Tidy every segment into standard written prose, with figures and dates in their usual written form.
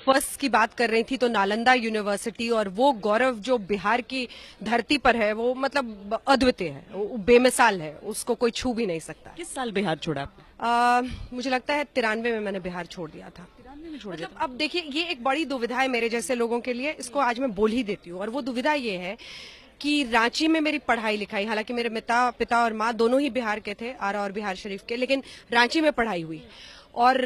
First की बात कर रही थी तो नालंदा यूनिवर्सिटी और वो गौरव जो बिहार की धरती पर है वो मतलब अद्वितीय है, वो बेमिसाल है, उसको कोई छू भी नहीं सकता। किस साल बिहार छोड़ा आपने? मुझे लगता है 93 में मैंने बिहार छोड़ दिया था। 93 में छोड़ दिया मतलब अब देखिए ये एक बड़ी दुविधा है मेरे जैसे लोगों के लिए, इसको आज मैं बोल ही देती हूँ। और वो दुविधा ये है कि रांची में मेरी पढ़ाई लिखाई, हालांकि मेरे पिता और माँ दोनों ही बिहार के थे, आरा और बिहार शरीफ के, लेकिन रांची में पढ़ाई हुई और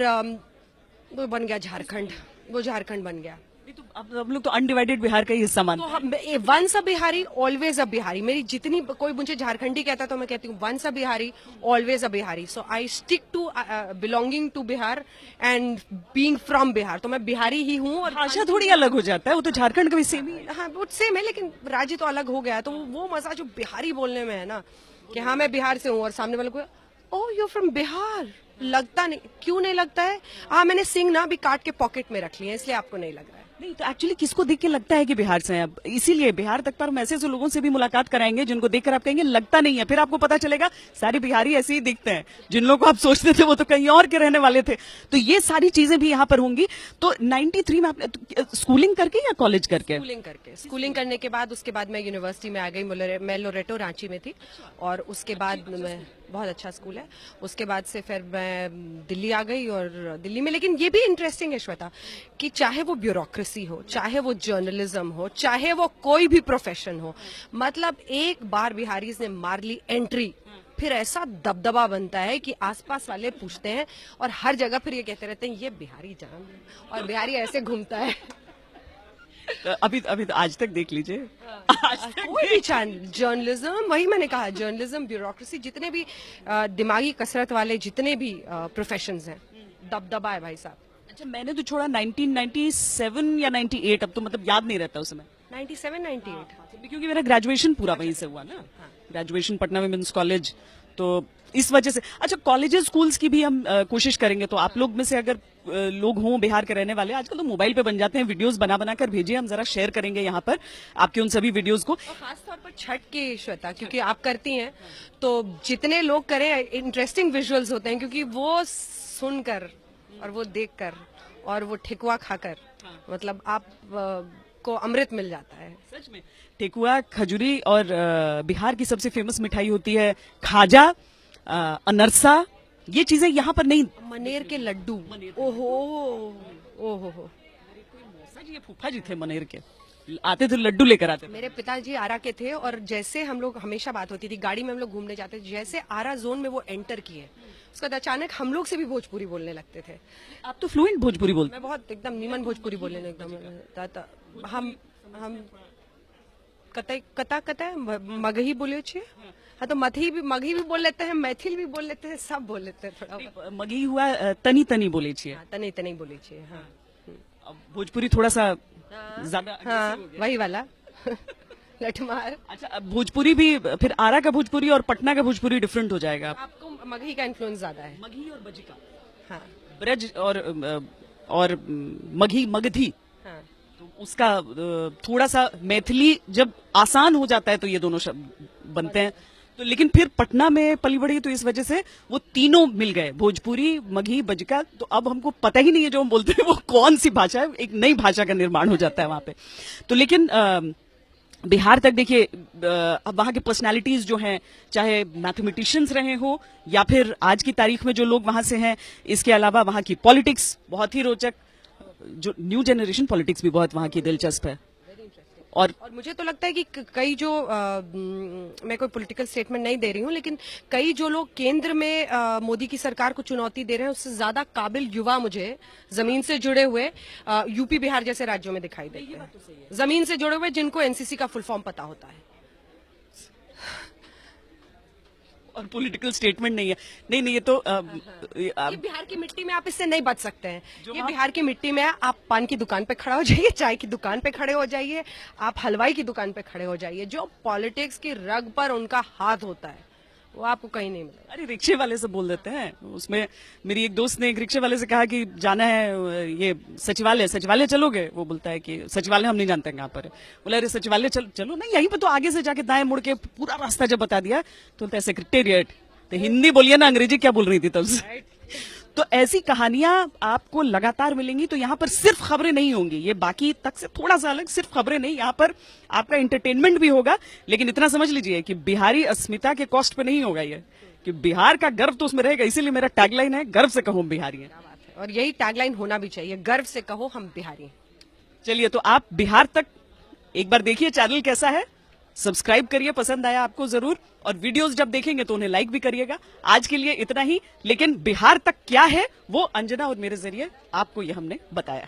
वो बन गया झारखंड, वो झारखंड बन गया। नहीं तो अब हम लोग तो अनडिवाइडेड बिहार का ही हिस्सा तो मानते हैं। Once a Bihari always a Bihari, मेरी जितनी कोई मुझे झारखंडी कहता तो मैं कहती हूँ once a Bihari always a Bihari. So I stick to belonging to Bihar and being from Bihar. तो मैं बिहारी ही हूँ। और भाषा थोड़ी अलग हो जाता है, वो तो झारखंड का भी सेम ही है। हाँ वो सेम है, लेकिन राज्य तो अलग हो गया। तो वो मजा जो बिहारी बोलने में है ना, कि हाँ मैं बिहार से हूँ और सामने वाले को ओह यू फ्रॉम बिहार, लगता नहीं। क्यों नहीं लगता है? हाँ मैंने सिंग ना भी काट के पॉकेट में रख लिया है, इसलिए आपको नहीं लग रहा है। नहीं तो एक्चुअली किसको देख के लगता है कि बिहार से हैं? अब इसीलिए बिहार तक पर हम ऐसे ऐसे लोगों से भी मुलाकात कराएंगे जिनको देखकर आप कहेंगे लगता नहीं है, फिर आपको पता चलेगा सारे बिहारी ऐसे ही दिखते हैं। जिन लोगों को आप सोचते थे वो तो कहीं और के रहने वाले थे। तो ये सारी चीजें भी यहाँ पर होंगी। तो 93 में आपने स्कूलिंग करके या कॉलेज करके? स्कूलिंग करने के बाद उसके बाद मैं यूनिवर्सिटी में आ गई। मैं लोरेटो रांची में थी और उसके बाद मैं, बहुत अच्छा स्कूल है, उसके बाद से फिर मैं दिल्ली आ गई। और दिल्ली में, लेकिन ये भी इंटरेस्टिंग है श्वेता, कि चाहे वो ब्यूरोक्रेसी हो, चाहे वो जर्नलिज्म हो, चाहे वो कोई भी प्रोफेशन हो, मतलब एक बार बिहारीज ने मार ली एंट्री, फिर ऐसा दबदबा बनता है कि आसपास वाले पूछते हैं और हर जगह फिर ये कहते रहते हैं ये बिहारी जान, और बिहारी ऐसे घूमता है। अभी अभी तो आज तक देख लीजिए, कोई भी जर्नलिज्म, वही मैंने कहा, जर्नलिज्म, ब्यूरोक्रेसी, जितने भी दिमागी कसरत वाले जितने भी प्रोफेशंस हैं, दबदबा है भाई साहब। अच्छा मैंने तो छोड़ा 1997 या 98, अब तो मतलब याद नहीं रहता उस समय। 97, 98। क्योंकि मेरा ग्रेजुएशन पूरा वहीं से हुआ ना, ग्रेजुएशन पटना विमेंस कॉलेज, तो इस वजह से। अच्छा कॉलेजेस स्कूल्स की भी हम कोशिश करेंगे। तो आप लोग में से अगर लोग हों बिहार के रहने वाले, आजकल तो मोबाइल पे बन जाते हैं, वीडियोस बना बना कर भेजिए, हम जरा शेयर करेंगे यहाँ पर आपके उन सभी वीडियोस को। और खासतौर पर छठ की, श्वेता, क्योंकि आप करती हैं तो जितने लोग करें, इंटरेस्टिंग विजुअल्स होते हैं, क्योंकि वो सुनकर और वो देखकर और वो ठेकुआ खाकर मतलब आप को अमृत मिल जाता है। सच में ठेकुआ, खजूरी और बिहार की सबसे फेमस मिठाई होती है खाजा, अनरसा, ये चीजें यहाँ पर नहीं। मनेर के लड्डू, ओहो ओहो। मौसा जी, फूफा जी थे मनेर के, आते थे लड्डू लेकर आते थे। मेरे पिताजी आरा के थे और जैसे हम लोग, हमेशा बात होती थी गाड़ी में, हम लोग घूमने जाते थे, जैसे आरा जोन में वो एंटर किए उसके बाद अचानक हम लोग से भी भोजपुरी बोलने लगते थे। आप तो फ्लुएंट भोजपुरी बोलते? मैं बहुत एकदम नीमन भोजपुरी बोलने एकदम। हम कता मगही बोले छे। हाँ तो मगही भी बोल लेते हैं, मैथिल भी बोल लेते हैं, सब बोल लेते हैं थोड़ा। मगी हुआ तनी तनी बोले छिए। तनी तनी बोले छे। हाँ अब भोजपुरी थोड़ा सा ज्यादा, हाँ वही वाला लठमार। अच्छा अब भोजपुरी भी, फिर आरा का भोजपुरी और पटना का भोजपुरी डिफरेंट हो जाएगा। आपको मगही का इन्फ्लुएंस ज्यादा है। मगही और बजी का, हाँ ब्रज और मगही, मगधी, हाँ। तो उसका थोड़ा सा मैथिली जब आसान हो जाता है तो ये दोनों शब्द बनते हैं। तो लेकिन फिर पटना में पली बड़ी, तो इस वजह से वो तीनों मिल गए, भोजपुरी, मगही, बजका। तो अब हमको पता ही नहीं है जो हम बोलते हैं वो कौन सी भाषा है, एक नई भाषा का निर्माण हो जाता है वहां पे। तो लेकिन बिहार तक देखिए, अब वहां के पर्सनालिटीज जो हैं, चाहे मैथमेटिशियंस रहे हो या फिर आज की तारीख में जो लोग वहां से हैं, इसके अलावा वहां की पॉलिटिक्स बहुत ही रोचक, जो न्यू जनरेशन पॉलिटिक्स भी बहुत वहां की दिलचस्प है। और मुझे तो लगता है कि कई जो मैं कोई पॉलिटिकल स्टेटमेंट नहीं दे रही हूँ, लेकिन कई जो लोग केंद्र में मोदी की सरकार को चुनौती दे रहे हैं, उससे ज्यादा काबिल युवा मुझे जमीन से जुड़े हुए यूपी बिहार जैसे राज्यों में दिखाई देते हैं। जमीन से जुड़े हुए जिनको एनसीसी का फुल फॉर्म पता होता है। और पॉलिटिकल स्टेटमेंट नहीं है। नहीं ये तो ये बिहार की मिट्टी में आप इससे नहीं बच सकते हैं। ये बिहार की मिट्टी में आप पान की दुकान पे खड़ा हो जाइए, चाय की दुकान पे खड़े हो जाइए, आप हलवाई की दुकान पे खड़े हो जाइए, जो पॉलिटिक्स की रग पर उनका हाथ होता है वो आपको कहीं नहीं मिलेगा। अरे रिक्शे वाले से बोल देते हैं। उसमें मेरी एक दोस्त ने एक रिक्शे वाले से कहा कि जाना है ये सचिवालय, सचिवालय चलोगे? वो बोलता है कि सचिवालय हम नहीं जानते कहाँ पर है। बोला अरे सचिवालय चलो नहीं, यहीं पर तो आगे से जाके दाएं मुड़ के पूरा रास्ता जब बता दिया तो बोलता है सेक्रेटेरिएट। तो हिंदी बोलिए ना, अंग्रेजी क्या बोल रही थी तब से। तो ऐसी कहानियां आपको लगातार मिलेंगी। तो यहाँ पर सिर्फ खबरें नहीं होंगी, ये बाकी तक से थोड़ा सा अलग, सिर्फ खबरें नहीं, यहाँ पर आपका एंटरटेनमेंट भी होगा। लेकिन इतना समझ लीजिए कि बिहारी अस्मिता के कॉस्ट पे नहीं होगा ये, कि बिहार का गर्व तो उसमें रहेगा। इसीलिए मेरा टैगलाइन है, गर्व से कहो हम बिहारी हैं। और यही टैगलाइन होना भी चाहिए, गर्व से कहो हम बिहारी हैं। चलिए, तो आप बिहार तक एक बार देखिए चैनल कैसा है, सब्सक्राइब करिए, पसंद आया आपको जरूर, और वीडियोस जब देखेंगे तो उन्हें लाइक भी करिएगा। आज के लिए इतना ही, लेकिन बिहार तक क्या है वो अंजना और मेरे जरिए आपको ये हमने बताया।